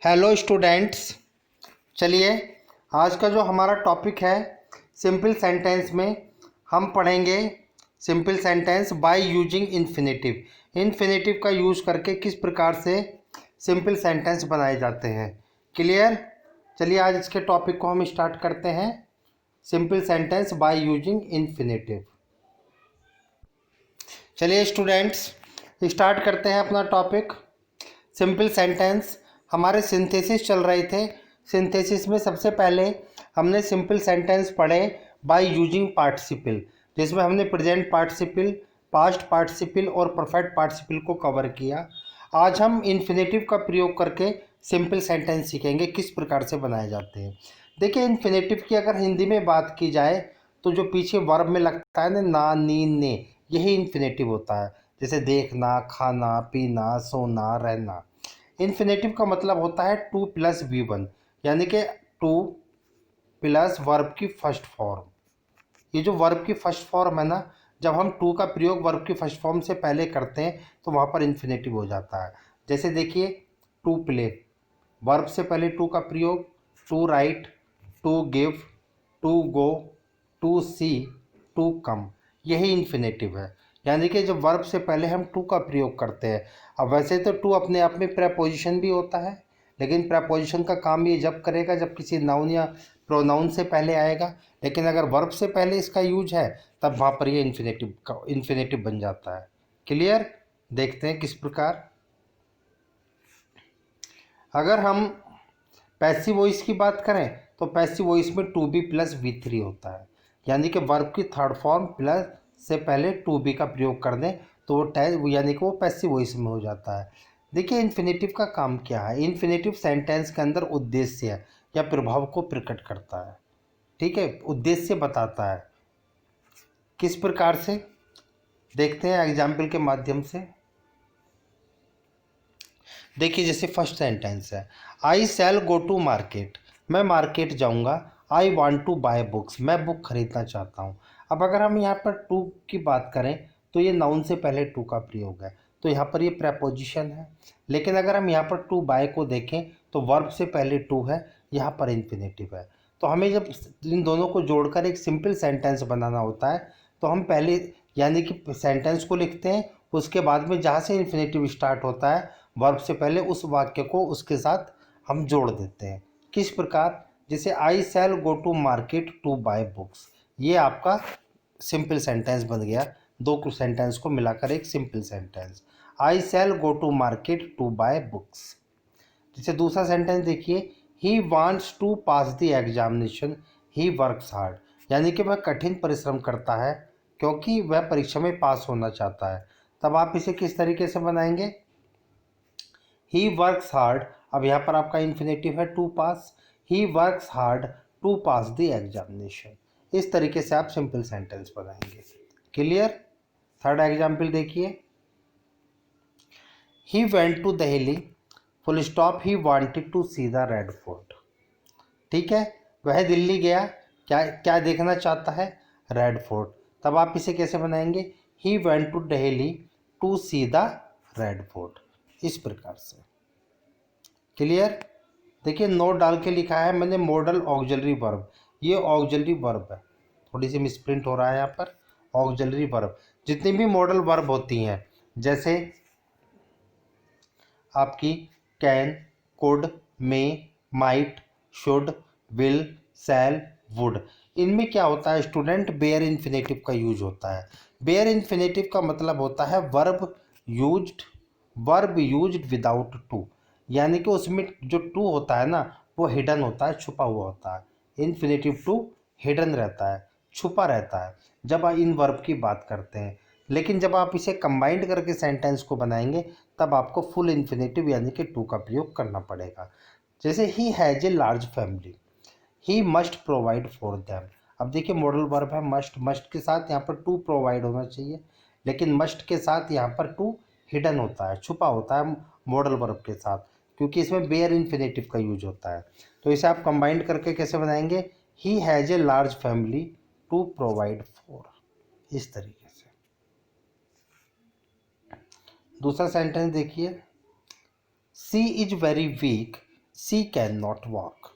Hello students. चलिए, आज का जो हमारा टॉपिक है सिंपल सेंटेंस में हम पढ़ेंगे simple sentence by using infinitive. Infinitive का यूज़ करके किस प्रकार से सिंपल सेंटेंस बनाए जाते हैं। क्लियर? चलिए आज इसके टॉपिक को हम स्टार्ट करते हैं। Simple sentence by using infinitive. चलिए स्टूडेंट्स, स्टार्ट करते हैं अपना टॉपिक सिंपल सेंटेंस। हमारे सिंथेसिस चल रहे थे। सिंथेसिस में सबसे पहले हमने सिंपल सेंटेंस पढ़े बाय यूजिंग पार्टिसिपल, जिसमें हमने प्रेजेंट पार्टिसिपल, पास्ट पार्टिसिपल और परफेक्ट पार्टिसिपल को कवर किया। आज हम इन्फिनेटिव का प्रयोग करके सिंपल सेंटेंस सीखेंगे किस प्रकार से बनाए जाते हैं। देखिए, इन्फिनेटिव की अगर हिंदी में बात की जाए तो जो पीछे वर्ब में लगता है ना, नी, ने, यही इन्फिनेटिव होता है। जैसे देखना, खाना, पीना, सोना, रहना। इन्फिनेटिव का मतलब होता है टू प्लस V1, यानी कि टू प्लस वर्ब की फर्स्ट फॉर्म। ये जो वर्ब की फर्स्ट फॉर्म है ना, जब हम टू का प्रयोग वर्ब की फर्स्ट फॉर्म से पहले करते हैं तो वहाँ पर इन्फिनेटिव हो जाता है। जैसे देखिए, टू प्ले, वर्ब से पहले टू का प्रयोग, to write, to give, to go, to see, to come, यही इन्फिनेटिव है। यानी कि जब वर्ब से पहले हम टू का प्रयोग करते हैं। अब वैसे तो टू अपने आप में प्रेपोजिशन भी होता है, लेकिन प्रेपोजिशन का काम ये जब करेगा जब किसी नाउन या प्रोनाउन से पहले आएगा। लेकिन अगर वर्ब से पहले इसका यूज है तब वहाँ पर ये इन्फिनेटिव बन जाता है। क्लियर? देखते हैं किस प्रकार। अगर हम पैसिव वॉइस की बात करें तो पैसिव वॉइस में टू बी प्लस V3 होता है, यानी कि वर्ब की थर्ड फॉर्म प्लस से पहले टू बी का प्रयोग कर दें तो वो यानी कि वो पैसिव वॉइस में हो जाता है। देखिए, इन्फिनेटिव का काम क्या है। इन्फिनेटिव सेंटेंस के अंदर उद्देश्य या प्रभाव को प्रकट करता है। ठीक है, उद्देश्य बताता है। किस प्रकार से देखते हैं एग्जाम्पल के माध्यम से। देखिए, जैसे फर्स्ट सेंटेंस है, I shall go to market, मैं मार्केट जाऊंगा। I want to buy books, मैं बुक खरीदना चाहता हूँ। अब अगर हम यहाँ पर टू की बात करें तो ये नाउन से पहले टू का प्रयोग है, तो यहाँ पर ये प्रेपोजिशन है। लेकिन अगर हम यहाँ पर टू बाय को देखें तो वर्ब से पहले टू है, यहाँ पर इन्फिनेटिव है। तो हमें जब इन दोनों को जोड़कर एक सिंपल सेंटेंस बनाना होता है तो हम पहले यानी कि सेंटेंस को लिखते हैं, उसके बाद में जहाँ से इन्फिनेटिव स्टार्ट होता है वर्ब से पहले उस वाक्य को उसके साथ हम जोड़ देते हैं। किस प्रकार? जैसे I shall go to market to buy books, ये आपका सिंपल सेंटेंस बन गया। दो सेंटेंस को मिलाकर एक simple sentence, I shall go to market to buy books. जैसे दूसरा सेंटेंस देखिए, he wants to pass the examination, he works hard, यानी कि वह कठिन परिश्रम करता है क्योंकि वह परीक्षा में पास होना चाहता है। तब आप इसे किस तरीके से बनाएंगे? ही वर्क्स हार्ड, अब यहाँ पर आपका इन्फिनेटिव है to pass, he works hard to pass the examination. इस तरीके से आप सिंपल सेंटेंस बनाएंगे। क्लियर? थर्ड एग्जाम्पल देखिए, he went to Delhi full stop, he wanted to see the Red Fort. ठीक है, वह दिल्ली गया, क्या क्या देखना चाहता है? Red Fort. तब आप इसे कैसे बनाएंगे? He went to Delhi to see the Red Fort, इस प्रकार से। क्लियर? देखिए, नोट डाल के लिखा है मैंने मॉडल ऑक्सिलरी वर्ब, ये ऑक्सिलरी वर्ब है, थोड़ी सी मिसप्रिंट हो रहा है यहाँ पर। ऑक्सिलरी वर्ब, जितनी भी मॉडल वर्ब होती हैं जैसे आपकी can, could, may, might, should, will, shall, would, इनमें क्या होता है स्टूडेंट? बेयर इन्फिनेटिव का यूज होता है। बेयर इन्फिनेटिव का मतलब होता है वर्ब यूज्ड विदाउट टू, यानी कि उसमें जो टू होता है ना वो हिडन होता है, छुपा हुआ होता है। इन्फिनेटिव टू हिडन रहता है, छुपा रहता है जब आप इन वर्ब की बात करते हैं। लेकिन जब आप इसे कंबाइंड करके सेंटेंस को बनाएंगे तब आपको फुल इन्फिनेटिव यानी कि टू का प्रयोग करना पड़ेगा। जैसे he has a large family, he must provide for them. अब देखिए, मॉडल वर्ब है मस्ट, मस्ट के साथ यहाँ पर टू प्रोवाइड होना चाहिए, लेकिन मस्ट के साथ यहाँ पर टू हिडन होता है, छुपा होता है मॉडल वर्ब के साथ, क्योंकि इसमें बेयर इन्फिनेटिव का यूज होता है। तो इसे आप कंबाइंड करके कैसे बनाएंगे? He has a large family to provide for, इस तरीके से। दूसरा सेंटेंस देखिए, she is very weak, she can not walk.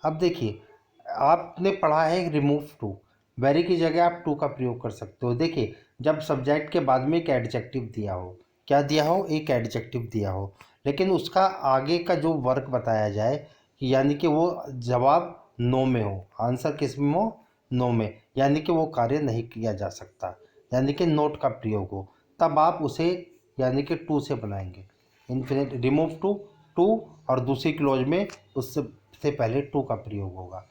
अब देखिए, आपने पढ़ा है रिमूव टू, वेरी की जगह आप टू का प्रयोग कर सकते हो। देखिए, जब सब्जेक्ट के बाद में एक एडजेक्टिव दिया हो, क्या दिया हो, एक एडजेक्टिव दिया हो, लेकिन उसका आगे का जो वर्क बताया जाए, यानी कि वो जवाब नो में हो, आंसर किस में हो, नो में, यानी कि वो कार्य नहीं किया जा सकता, यानी कि नोट का प्रयोग हो, तब आप उसे यानी कि टू से बनाएंगे। इन्फिनिट रिमूव टू, टू, और दूसरी क्लोज में उससे पहले टू का प्रयोग होगा,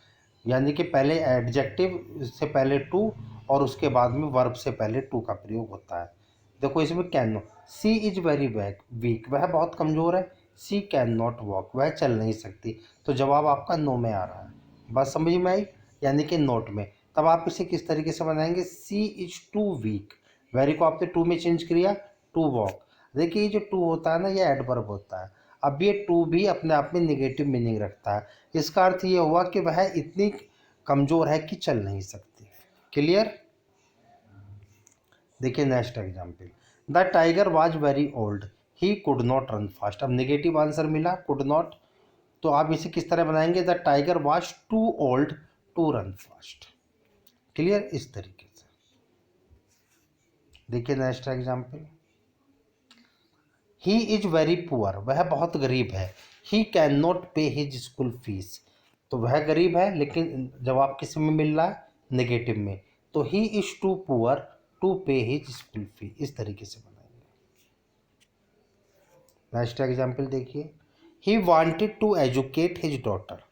यानी कि पहले एडजेक्टिव से पहले टू और उसके बाद में वर्ब से पहले टू का प्रयोग होता है। देखो इसमें can not, she is very weak, वह बहुत कमज़ोर है। सी कैन नॉट वॉक, वह चल नहीं सकती। तो जवाब आपका नो में आ रहा है। बात समझ में आई, यानी कि नोट में। तब आप इसे किस तरीके से बनाएंगे, सी इज टू वीक, वेरी को आपने टू में चेंज किया, टू वॉक। देखिए ये जो टू होता है ना, ये एडवर्ब होता है। अब ये टू भी अपने आप में निगेटिव मीनिंग रखता है। इसका अर्थ ये हुआ कि वह इतनी कमज़ोर है कि चल नहीं सकती। क्लियर। देखिए next example, the tiger was very old, he could not run fast. अब नेगेटिव आंसर मिला, कुड नॉट, तो आप इसे किस तरह बनाएंगे, the tiger was too old to run fast. Clear, इस तरीके से। देखिए next example, he is very poor, वह बहुत गरीब है। He can not pay his school fees, तो वह गरीब है, लेकिन जवाब किस में मिल रहा है, नेगेटिव में। तो he is too poor to pay his school fee, इस तरीके से बनाएंगे। नेक्स्ट एग्जाम्पल देखिए, he wanted to educate his daughter,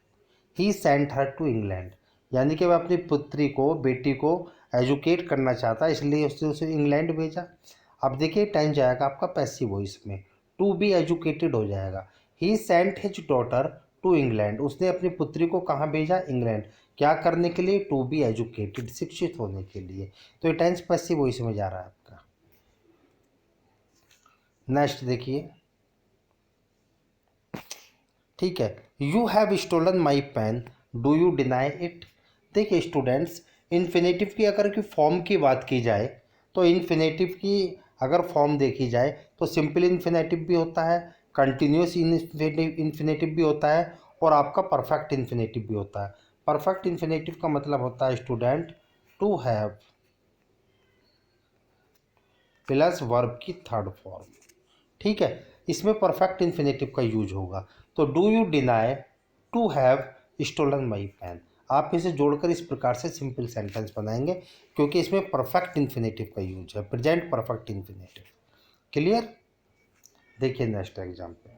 he sent her to England, यानी कि वह अपनी पुत्री को, बेटी को एजुकेट करना चाहता, इसलिए उसने उसे इंग्लैंड भेजा। अब देखिए टेंस जाएगा आपका पैसिव वॉइस में, टू बी एजुकेटेड हो जाएगा। He sent his daughter to England, उसने अपनी पुत्री को कहाँ भेजा, इंग्लैंड। क्या करने के लिए, टू बी एजुकेटेड, शिक्षित होने के लिए। तो ये टेंस पैसिव वॉइस में जा रहा है आपका। नेक्स्ट देखिए, ठीक है, you have stolen my pen, do you deny it. देखिए स्टूडेंट्स, इन्फिनेटिव की अगर की फॉर्म की बात की जाए, तो इन्फिनेटिव की अगर फॉर्म देखी जाए तो सिंपल इन्फिनेटिव भी होता है, कंटिन्यूस इन्फिनेटिव भी होता है, और आपका परफेक्ट इन्फिनेटिव भी होता है। परफेक्ट इन्फिनेटिव का मतलब होता है student, to have plus verb की थर्ड फॉर्म। ठीक है, इसमें परफेक्ट इन्फिनेटिव का यूज होगा। तो do you deny to have stolen my pen, आप इसे जोड़कर इस प्रकार से सिंपल सेंटेंस बनाएंगे, क्योंकि इसमें परफेक्ट इन्फिनेटिव का यूज है, प्रेजेंट परफेक्ट इन्फिनेटिव। क्लियर। देखिए next example,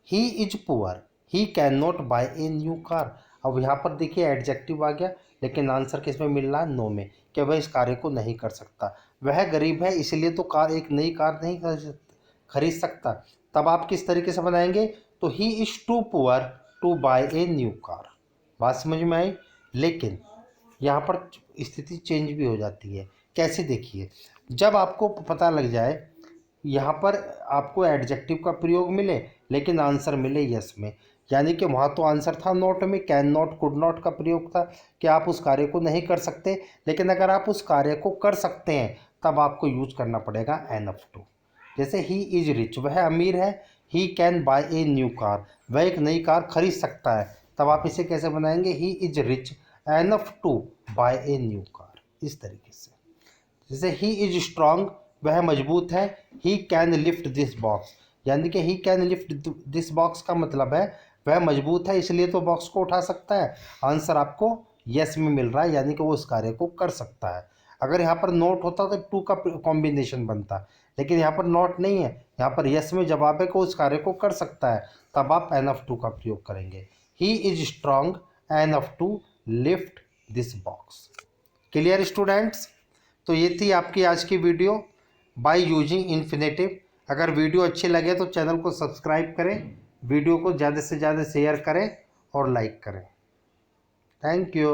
he is poor, he can not buy a new car. अब यहाँ पर देखिए एडजेक्टिव आ गया, लेकिन आंसर किस में मिल रहा है, नो में, कि वह इस कार्य को नहीं कर सकता। वह गरीब है, इसलिए तो कार, एक नई कार नहीं खरीद सकता। तब आप किस तरीके से बनाएंगे, तो he is too poor to buy a new car. बात समझ में आई। लेकिन यहाँ पर स्थिति चेंज भी हो जाती है। कैसे, देखिए, जब आपको पता लग जाए, यहाँ पर आपको एडजेक्टिव का प्रयोग मिले लेकिन आंसर मिले यस में, यानी कि वहाँ तो आंसर था नॉट में, कैन नॉट कुड नॉट का प्रयोग था कि आप उस कार्य को नहीं कर सकते, लेकिन अगर आप उस कार्य को कर सकते हैं तब आपको यूज करना पड़ेगा एन ऑफ टू। जैसे ही इज रिच, वह अमीर है, he can buy a new car, वह एक नई कार खरीद सकता है। तब आप इसे कैसे बनाएंगे, he is rich enough to buy a new car, इस तरीके से। जैसे ही इज स्ट्रांग, वह मजबूत है, he can lift this box, यानी कि he can lift this box का मतलब है वह मजबूत है, इसलिए तो बॉक्स को उठा सकता है। आंसर आपको यस में मिल रहा है, यानी कि वो इस कार्य को कर सकता है। अगर यहाँ पर नोट होता तो टू का कॉम्बिनेशन बनता, लेकिन यहाँ पर नोट नहीं है, यहाँ पर यस में जवाब है कि वो इस कार्य को कर सकता है। तब आप एन ऑफ टू का प्रयोग करेंगे, he is strong enough to lift this box. Clear students. तो ये थी आपकी आज की वीडियो बाय यूजिंग इन्फिनेटिव। अगर वीडियो अच्छे लगे तो चैनल को सब्सक्राइब करें, वीडियो को ज़्यादा से ज़्यादा शेयर करें और लाइक करें। Thank you.